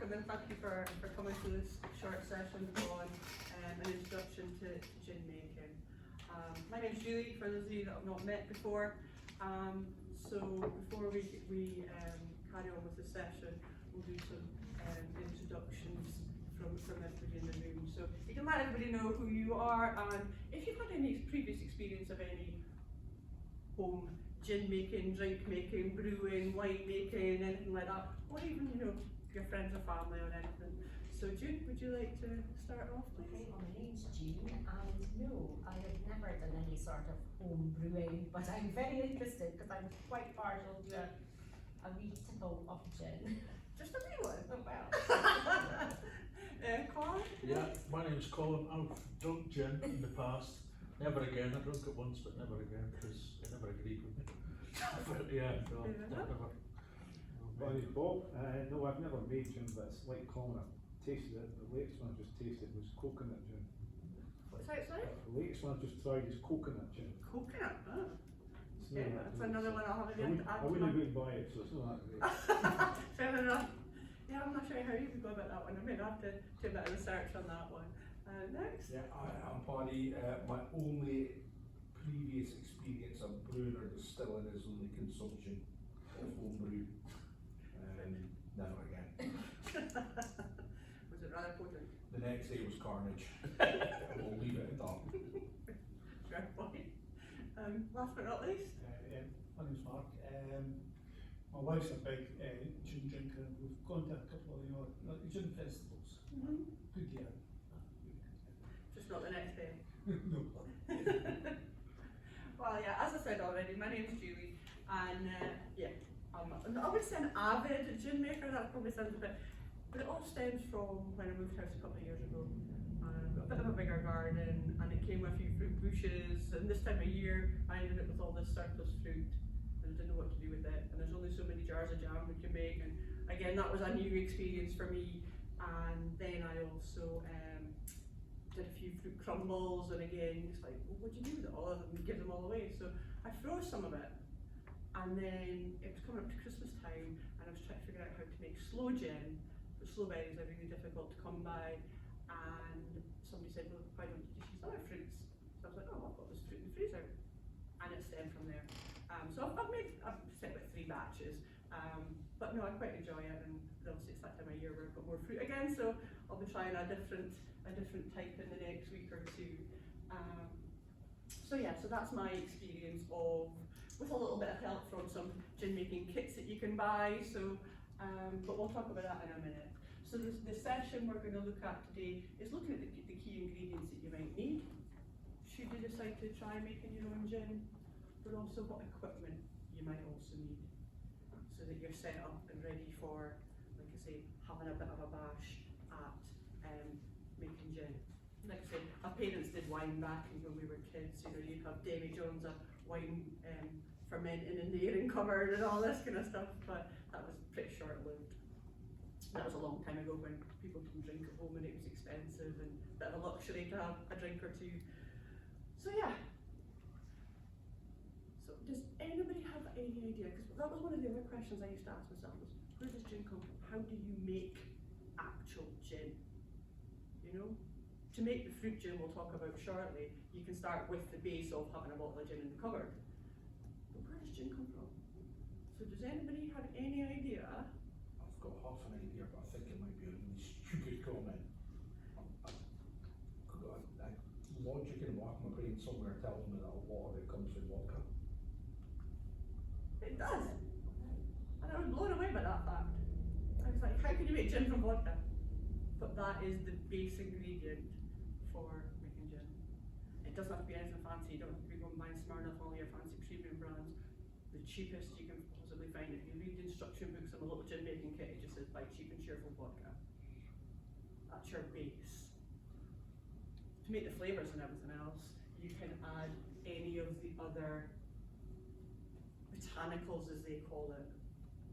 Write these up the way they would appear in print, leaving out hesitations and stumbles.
welcome and thank you for coming to this short session on an introduction to gin making. My name's Julie, for those of you that I've not met before. So before we carry on with the session, we'll do some introductions from everybody in the room. So you can let everybody know who you are, and if you've had any previous experience of any home gin making, drink making, brewing, wine making, anything like that, or even, you know, your friends or family or anything. So June, would you like to start off, please? Okay, well, my name's Jean, and no, I have never done any sort of home brewing, but I'm very interested because I'm quite partial to a wee tipple of gin. Just a wee one? Oh, well. Colin? Yeah, my name's Colin. I've drunk gin in the past. Never again. I drank it once, but never again because it never agreed with me. But yeah, no, never. My name's Bob. No, I've never made gin, but it's like Colin. I've tasted it. The latest one I just tasted was coconut gin. What's that, sorry? The latest one I just tried is coconut gin. Coconut? Oh. It's Okay, not that that's great. another one I'll have I again to wouldn't, add I to wouldn't my... go and buy it, so it's not that great. Fair enough. Yeah, I'm not sure how you would go about that one. I may have to do a bit of research on that one. Next? Yeah, I'm Paddy. My only previous experience of brewing or distilling is only consumption of home brew. Never again. Was it rather potent? The next day was carnage. We'll leave it at that. Fair point. Last but not least? My name's Mark. My wife's a big gin drinker, and we've gone to a couple of gin festivals. Good year. Just not the next day. No. Well, yeah, as I said already, my name's Julie, and yeah, I would say an avid gin maker. That probably sounds a bit, but it all stems from when I moved house a couple of years ago. Got a bit of a bigger garden, and it came with a few fruit bushes. And this time of year, I ended up with all this surplus fruit, and I didn't know what to do with it. And there's only so many jars of jam we can make, and again, that was a new experience for me. And then I also did a few fruit crumbles, and again, it's like, well, what do you do with it all? And give them all away. So I froze some of it, and then it was coming up to Christmas time, and I was trying to figure out how to make sloe gin. But sloe berries are really difficult to come by, and somebody said, well, why don't you just use other fruits? So I was like, oh, I've got this fruit in the freezer, and it stemmed from there. So I've set about 3 batches, but no, I quite enjoy it, and obviously it's that time of year where I've got more fruit again, so I'll be trying a different type in the next week or two. So yeah, so that's my experience of, with a little bit of help from some gin making kits that you can buy. So, but we'll talk about that in a minute. So the session we're going to look at today is looking at the key ingredients that you might need should you decide to try making your own gin, but also what equipment you might also need, so that you're set up and ready for, like I say, having a bit of a bash at making gin. Like I said, our parents did wine back when we were kids. You know, you'd have Davy Jones, a wine fermenting in the airing cupboard and all this kind of stuff, but that was pretty short-lived. That was a long time ago when people didn't drink at home and it was expensive and a bit of a luxury to have a drink or two. So yeah. So does anybody have any idea? Because that was one of the other questions I used to ask myself was, where does gin come from? How do you make actual gin? You know? To make the fruit gin we'll talk about shortly, you can start with the base of having a bottle of gin in the cupboard. But where does gin come from? So does anybody have any idea? I've got half an idea, but I think it might be a really stupid comment. I've got a logic in the back of my brain somewhere tells me that a lot of it comes from vodka. It does. And I was blown away by that fact. I was like, how can you make gin from vodka? But that is the base ingredient for making gin. It doesn't have to be anything fancy. You don't have to be going buying Smirnoff and all your fancy premium brands. The cheapest you can possibly find. If you read the instruction books on a little gin making kit, it just says buy cheap and cheerful vodka. That's your base. To make the flavours and everything else, you can add any of the other botanicals, as they call it.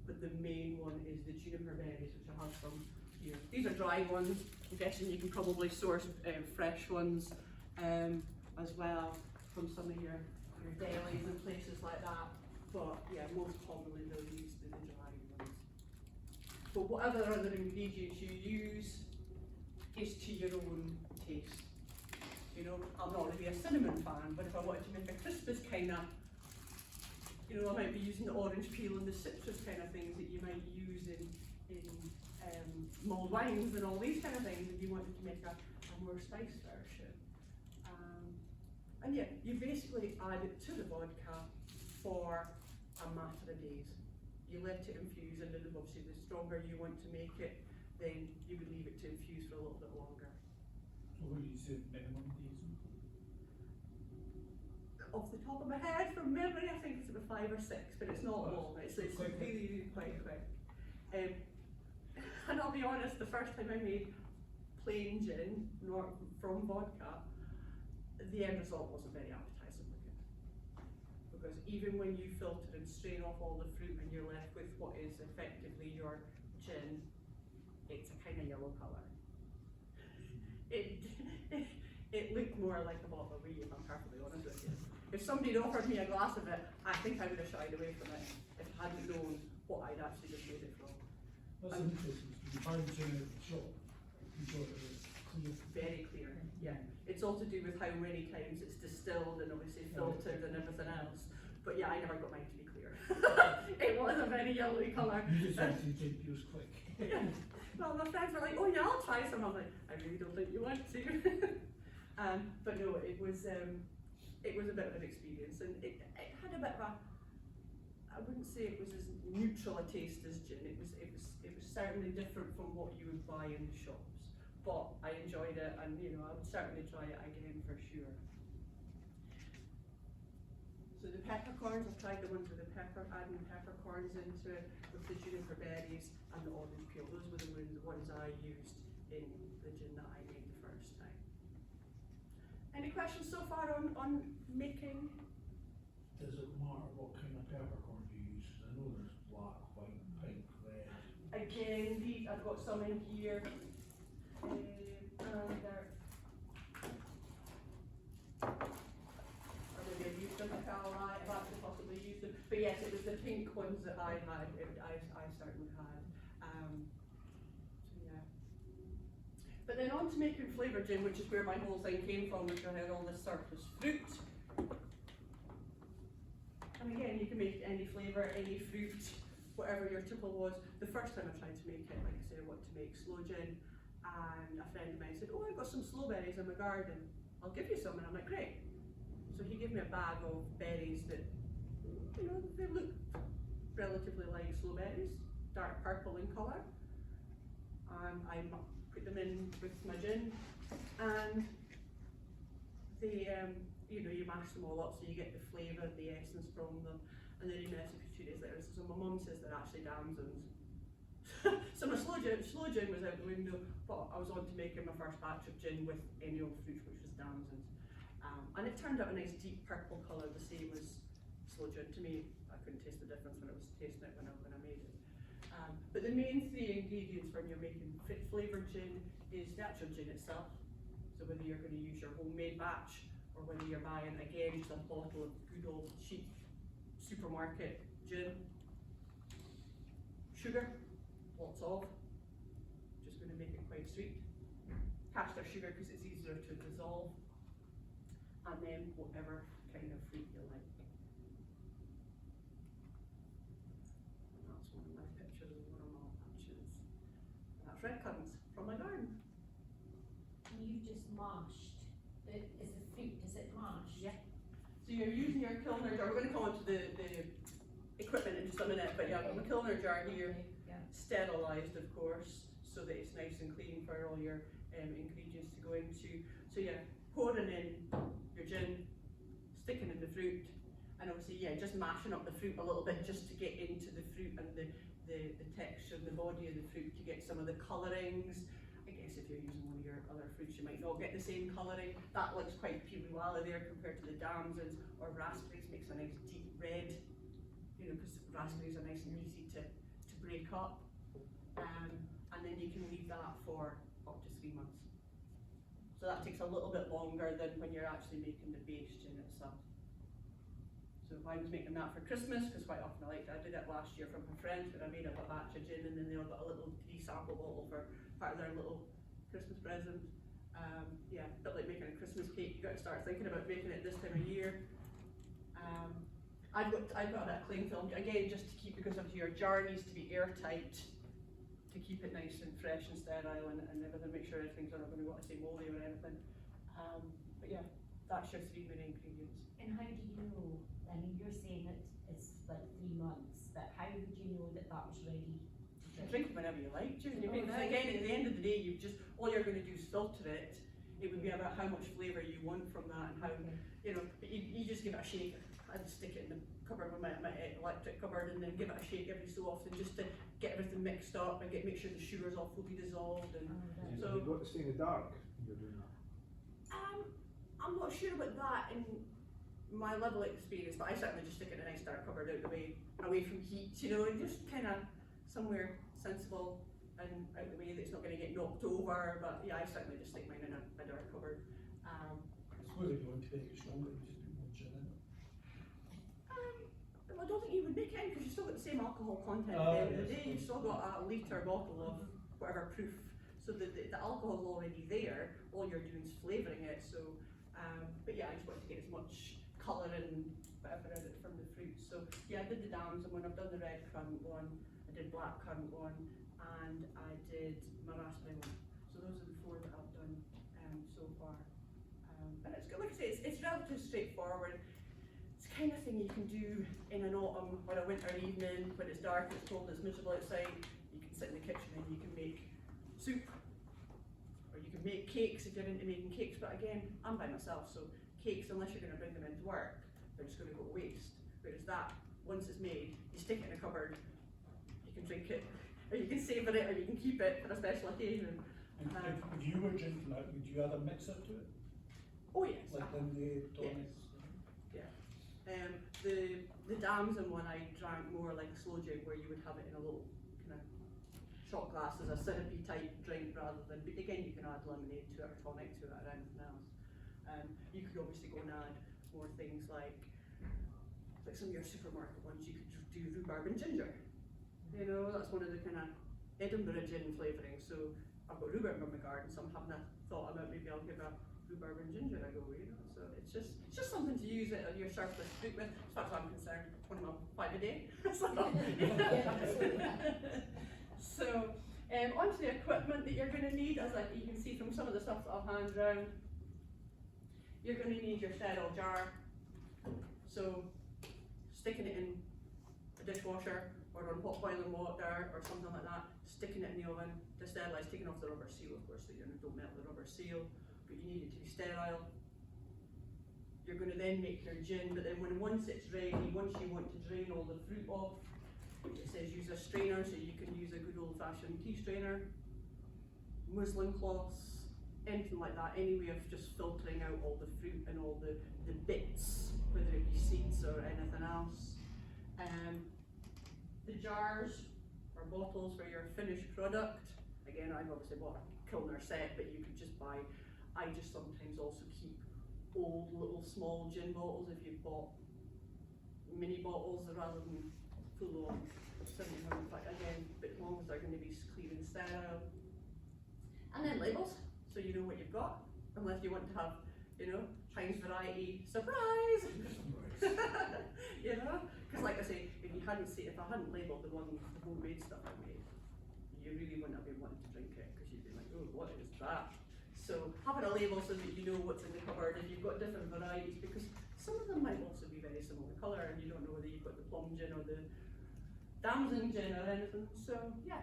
But the main one is the juniper berries, which I have some here. These are dry ones. I'm guessing you can probably source fresh ones as well from some of your delis and places like that. But yeah, most commonly they'll use the dry ones. but whatever other ingredients you use is to your own taste. You know, I'm not really a cinnamon fan, but if I wanted to make a Christmas kind of, you know, I might be using the orange peel and the citrus kind of things that you might use in mulled wines and all these kind of things, if you wanted to make a more spiced version. And yeah, you basically add it to the vodka for a matter of days. You let it infuse, and then obviously the stronger you want to make it, then you would leave it to infuse for a little bit longer. So what do you say minimum days? Off the top of my head, from memory, I think it's about 5 or 6, but it's not long. It's Quite quick. really quite quick. And I'll be honest, the first time I made plain gin from vodka, the end result wasn't very appetizing looking. Because even when you filter and strain off all the fruit and you're left with what is effectively your gin, it's a kind of yellow colour. It looked more like a bottle of wee, if I'm perfectly honest with you. If somebody had offered me a glass of it, I think I would have shied away from it if I hadn't known what I'd actually just made it from. That's interesting, because you find gin at the shop, you got it clear. Very clear, yeah. It's all to do with how many times it's distilled and obviously filtered and everything else. But yeah, I never got mine to be clear. It was a very yellowy colour. You just want to drink yours quick. Yeah. Well, my friends were like, oh yeah, I'll try some. I was like, I really don't think you want to. But no, it was a bit of an experience, and it had a bit of a, I wouldn't say it was as neutral a taste as gin. It was certainly different from what you would buy in the shops. But I enjoyed it, and you know, I would certainly try it again for sure. So the peppercorns, I've tried the ones with the adding peppercorns into it, with the juniper berries and the orange peel. Those were the ones I used in the gin that I made the first time. Any questions so far on making? Does it matter what kind of peppercorn you use? 'Cause I know there's black, white, pink, red. Again, these, I've got some in here. And they're, or maybe I've used them, I can't lie, I've actually possibly used them. But yes, it was the pink ones that I had, I certainly had. So yeah. But then on to making flavoured gin, which is where my whole thing came from, which I had all this surplus fruit. And again, you can make any flavour, any fruit, whatever your tipple was. The first time I tried to make it, like I said, I wanted to make sloe gin, and a friend of mine said, oh, I've got some sloe berries in my garden, I'll give you some. And I'm like, great. So he gave me a bag of berries that, you know, they look relatively like sloe berries, dark purple in colour. I put them in with my gin, and they, you know, you mash them all up so you get the flavour, the essence from them, and then you mess it 2 days later. So my mum says they're actually damsons. So my sloe gin was out the window, but I was on to making my first batch of gin with any old fruit, which was damsons. And it turned out a nice deep purple colour, the same as sloe gin. To me, I couldn't taste the difference when I was tasting it when I made it. But the main 3 ingredients when you're making flavoured gin is the actual gin itself. So whether you're going to use your homemade batch, or whether you're buying, again, just a bottle of good old cheap supermarket gin. Sugar, lots of, just going to make it quite sweet. Castor sugar because it's easier to dissolve. And then whatever kind of fruit you like. And that's one of my pictures of one of my batches. And that's red currants from my garden. You just mashed, is the fruit, is it mashed? Yeah. So you're using your Kilner jar. We're going to come on to the equipment in just a minute, but yeah, I've got my Kilner jar here, Okay, yeah. sterilised of course, so that it's nice and clean for all your ingredients to go into. So yeah, pouring in your gin, sticking in the fruit, and obviously yeah, just mashing up the fruit a little bit just to get into the fruit and the texture and the body of the fruit to get some of the colourings. I guess if you're using one of your other fruits, you might not get the same colouring. That looks quite peely wally there compared to the damsons or raspberries, makes a nice deep red, you know, because raspberries are nice and easy to break up. And then you can leave that for up to 3 months. So that takes a little bit longer than when you're actually making the base gin itself. So So I was making that for Christmas, because quite often I did it last year for my friends, but I made up a batch of gin and then they all got a little sample bottle for part of their little Christmas present. Yeah, a bit like making a Christmas cake, you got to start thinking about making it this time of year. I've got that cling film, again, just to keep, because obviously your jar needs to be airtight to keep it nice and fresh and sterile and everything, make sure everything's not going to go, say, moldy or anything. But yeah, that's your 3 main ingredients. And how do you know, I mean, you're saying that it's like 3 months, but how would you know that that was ready to You drink? drink it whenever you like, do you? Oh, Because right. again, at the end of the day, all you're going to do is filter it. It would be about how much flavour you want from that and how, Okay. you know, but you just give it a shake. I'd stick it in the cupboard with my electric cupboard and then give it a shake every so often just to get everything mixed up and make sure the sugar's all fully dissolved. And Oh, right. So- You've got to stay in the dark when you're doing that. I'm not sure about that in my level of experience, but I certainly just stick it in a nice dark cupboard out the way, away from heat, you know, and just kind of somewhere sensible and out the way that's not going to get knocked over. But yeah, I certainly just stick mine in a dark cupboard. I suppose if you want to make it stronger, you just put more gin in it. I don't think you would make it in because you've still got the same alcohol content at the end of the day. You've still got a litre bottle of whatever proof, so the alcohol's already there. All you're doing is flavouring it. So, but yeah, I just wanted to get as much colour and whatever out of it from the fruit. So yeah, I did the dams and when I've done the red currant one, I did black currant one, and I did my raspberry one. So those are the 4 that I've done so far. And it's good, like I say, it's relatively straightforward. It's the kind of thing you can do in an autumn or a winter evening when it's dark, it's cold, it's miserable outside. You can sit in the kitchen and you can make soup, or you can make cakes if you're into making cakes. But again, I'm by myself, so cakes, unless you're going to bring them into work, they're just going to go to waste. Whereas that, once it's made, you stick it in a cupboard, you can drink it, or you can savour it, or you can keep it for a special occasion. And if you were drinking that, would you add a mixer to it? Oh yes. Like in the tonics? The damson one I drank more like a slow gin, where you would have it in a little kind of shot glass as a syrupy type drink rather than, but again you can add lemonade to it or tonic to it or anything else. You could obviously go and add more things like some of your supermarket ones, you could do rhubarb and ginger. You know, that's one of the kind of Edinburgh gin flavourings. So I've got rhubarb in my garden, so I'm having a thought about maybe I'll give a rhubarb and ginger a go, you know. So it's just something to use it on your surplus fruit with. As far as I'm concerned, one of my 5 a day. So onto the equipment that you're going to need, as you can see from some of the stuff that I'll hand around. You're going to need your sterile jar. So sticking it in a dishwasher or on hot boiling water or something like that, sticking it in the oven to sterilise, taking off the rubber seal of course so you don't melt the rubber seal, but you need it to be sterile. You're going to then make your gin, but then once it's ready, once you want to drain all the fruit off, it says use a strainer, so you can use a good old fashioned tea strainer, muslin cloths, anything like that, any way of just filtering out all the fruit and all the bits, whether it be seeds or anything else. The jars or bottles for your finished product, again I've obviously bought a Kilner set, but you could just buy, I just sometimes also keep old little small gin bottles if you've bought mini bottles rather than full on 700, but again, but as long as they're going to be clean and sterile. And then labels, so you know what you've got, unless you want to have, you know, Heinz variety surprise. You know, because like I say, if I hadn't labelled the homemade stuff I made, you really wouldn't have been wanting to drink it because you'd be like, oh, what is that? So having a label so that you know what's in the cupboard, if you've got different varieties, because some of them might also be very similar colour and you don't know whether you've got the plum gin or the damson gin or anything. So yeah.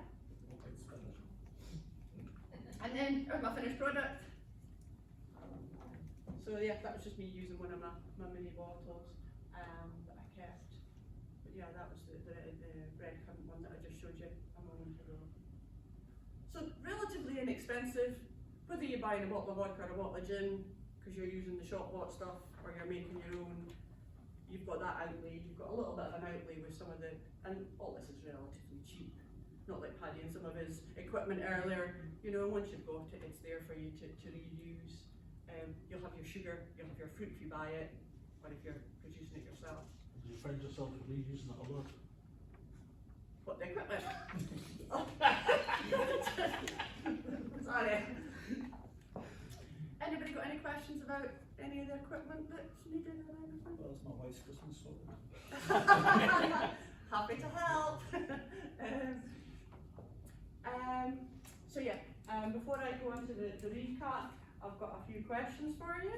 And then here's my finished product. So yeah, that was just me using one of my mini bottles that I kept. But yeah, that was the red currant one that I just showed you a moment ago. So relatively inexpensive, whether you're buying a bottle of vodka or a bottle of gin, because you're using the shop bought stuff, or you're making your own, you've got that outlay, you've got a little bit of an outlay with some of the, and all this is relatively cheap. Not like Paddy and some of his equipment earlier, you know, once you've got it, it's there for you to reuse. You'll have your sugar, you'll have your fruit if you buy it, or if you're producing it yourself. You find yourself reusing it a lot. What, the equipment? Sorry. Anybody got any questions about any of the equipment that's needed or anything? Well, it's my wife's Christmas sorted. Happy to help. So yeah, before I go on to the recap, I've got a few questions for you.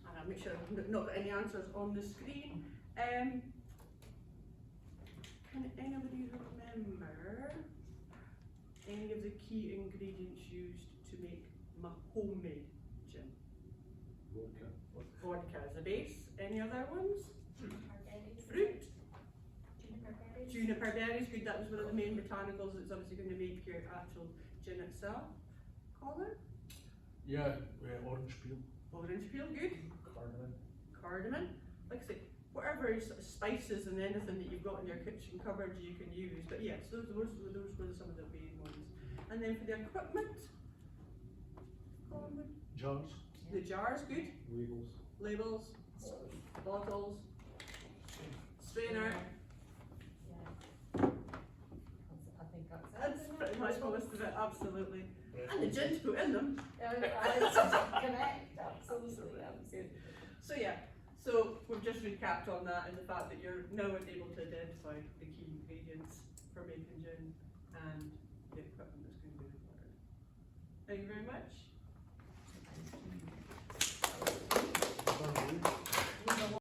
And I'll make sure I've not got any answers on the screen. Can anybody remember any of the key ingredients used to make my homemade gin? Vodka. Vodka as a base. Any other ones? Berries. Fruit. Juniper berries. Juniper berries, good, that was one of the main botanicals that's obviously going to make your actual gin itself. Colin? Yeah, orange peel. Orange peel, good. Cardamom. Cardamom. Like I say, whatever sort of spices and anything that you've got in your kitchen cupboard you can use. But yes, those were some of the main ones. And then for the equipment, Colin, Jars. the jars, good. Labels. Labels, bottles, strainer. Yeah. I think That's pretty much most of it, absolutely. Bread. And the gin to put in them. Correct, absolutely. Good. So yeah, so we've just recapped on that and the fact that you're now able to identify the key ingredients for making gin and the equipment that's going to be required. Thank you very much.